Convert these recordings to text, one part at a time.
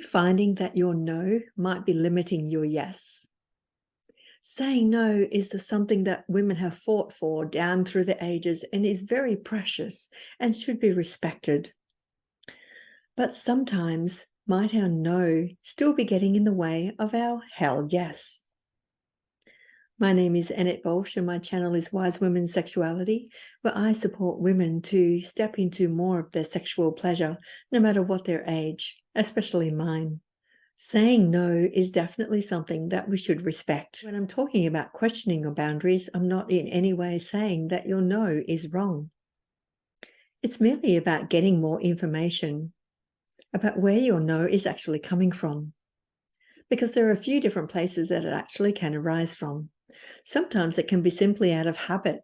Finding that your no might be limiting your yes. Saying no is something that women have fought for down through the ages and is very precious and should be respected. But sometimes might our no still be getting in the way of our hell yes? My name is Annette Bolsh and my channel is Wise Women's Sexuality, where I support women to step into more of their sexual pleasure, no matter what their age, especially mine. Saying no is definitely something that we should respect. When I'm talking about questioning your boundaries, I'm not in any way saying that your no is wrong. It's merely about getting more information about where your no is actually coming from, because there are a few different places that it actually can arise from. Sometimes it can be simply out of habit.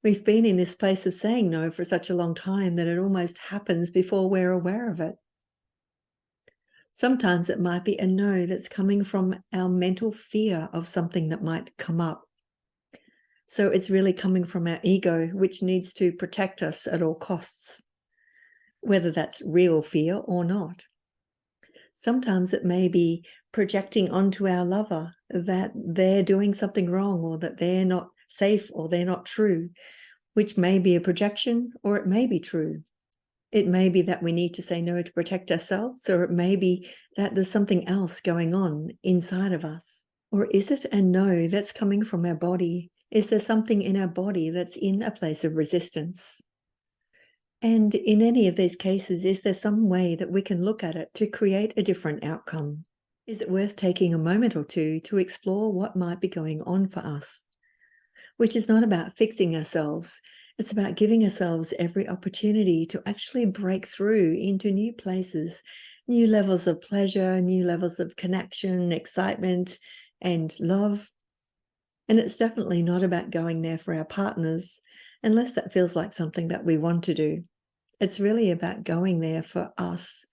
We've been in this place of saying no for such a long time that it almost happens before we're aware of it. Sometimes it might be a no that's coming from our mental fear of something that might come up. So it's really coming from our ego, which needs to protect us at all costs, whether that's real fear or not. Sometimes it may be projecting onto our lover that they're doing something wrong or that they're not safe or they're not true, which may be a projection or it may be true. It may be that we need to say no to protect ourselves, or it may be that there's something else going on inside of us. Or is it a no that's coming from our body? Is there something in our body that's in a place of resistance? And in any of these cases, is there some way that we can look at it to create a different outcome? Is it worth taking a moment or two to explore what might be going on for us? Which is not about fixing ourselves. It's about giving ourselves every opportunity to actually break through into new places, new levels of pleasure, new levels of connection, excitement, and love. And it's definitely not about going there for our partners, unless that feels like something that we want to do. It's really about going there for us,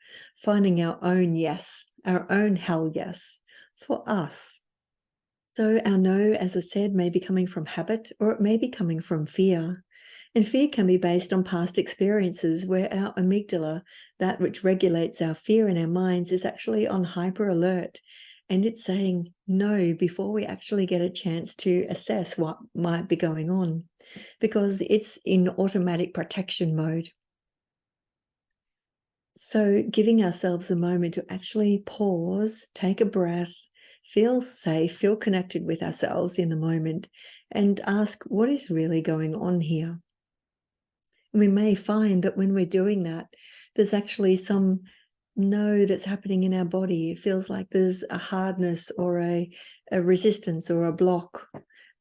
finding our own yes, our own hell yes, for us. So our no, as I said, may be coming from habit, or it may be coming from fear. And fear can be based on past experiences where our amygdala, that which regulates our fear in our minds, is actually on hyper alert. And it's saying no before we actually get a chance to assess what might be going on, because it's in automatic protection mode. So giving ourselves a moment to actually pause, take a breath, feel safe, feel connected with ourselves in the moment, and ask what is really going on here. We may find that when we're doing that, there's actually some no that's happening in our body. It feels like there's a hardness or a resistance or a block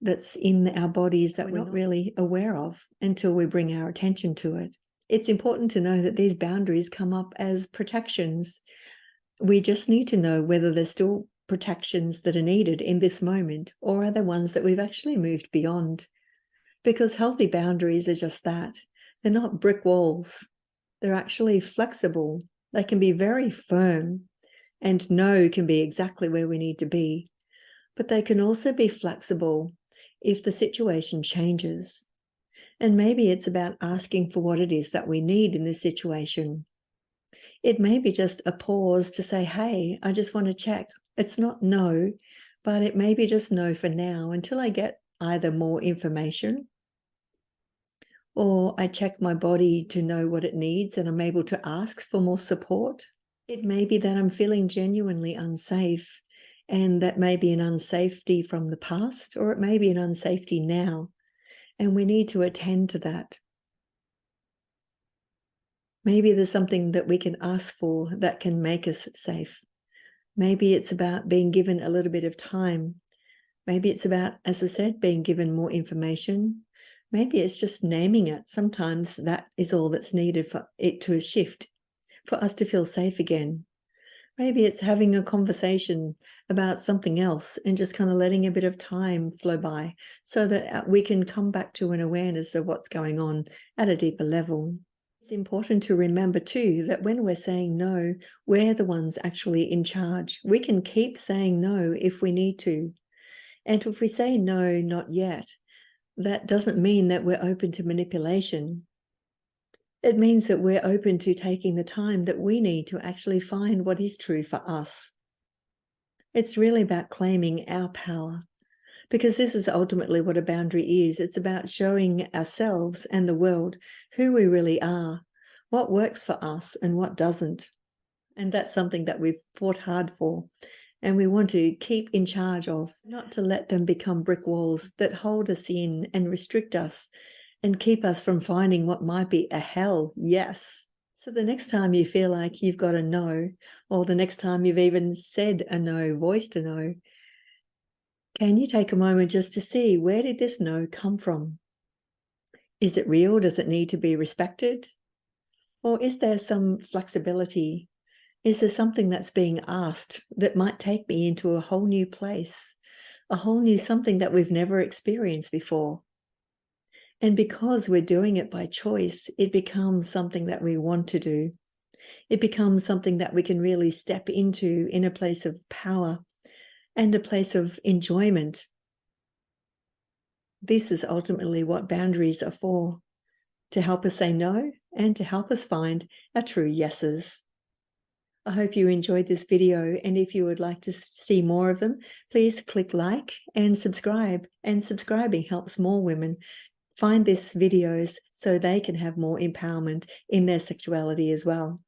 that's in our bodies that we're not really aware of until we bring our attention to it. It's important to know that these boundaries come up as protections. We just need to know whether there's still protections that are needed in this moment, or are they ones that we've actually moved beyond? Because healthy boundaries are just that. They're not brick walls. They're actually flexible. They can be very firm, and no can be exactly where we need to be. But they can also be flexible if the situation changes. And maybe it's about asking for what it is that we need in this situation. It may be just a pause to say, hey, I just want to check. It's not no, but it may be just no for now until I get either more information or I check my body to know what it needs and I'm able to ask for more support. It may be that I'm feeling genuinely unsafe, and that may be an unsafety from the past, or it may be an unsafety now, and we need to attend to that. Maybe there's something that we can ask for that can make us safe. Maybe it's about being given a little bit of time. Maybe it's about, as I said, being given more information. Maybe it's just naming it. Sometimes that is all that's needed for it to shift, for us to feel safe again. Maybe it's having a conversation about something else and just kind of letting a bit of time flow by so that we can come back to an awareness of what's going on at a deeper level. It's important to remember too that when we're saying no, we're the ones actually in charge. We can keep saying no if we need to. And if we say no, not yet, that doesn't mean that we're open to manipulation. It means that we're open to taking the time that we need to actually find what is true for us. It's really about claiming our power, because this is ultimately what a boundary is. It's about showing ourselves and the world who we really are, what works for us and what doesn't. And that's something that we've fought hard for, and we want to keep in charge of, not to let them become brick walls that hold us in and restrict us and keep us from finding what might be a hell yes. So the next time you feel like you've got a no, or the next time you've even said a no, voiced a no, can you take a moment just to see, where did this no come from? Is it real? Does it need to be respected? Or is there some flexibility? Is there something that's being asked that might take me into a whole new place, a whole new something that we've never experienced before? And because we're doing it by choice, it becomes something that we want to do. It becomes something that we can really step into in a place of power and a place of enjoyment. This is ultimately what boundaries are for, to help us say no and to help us find our true yeses. I hope you enjoyed this video, and if you would like to see more of them, please click like and subscribe. And subscribing helps more women find these videos so they can have more empowerment in their sexuality as well.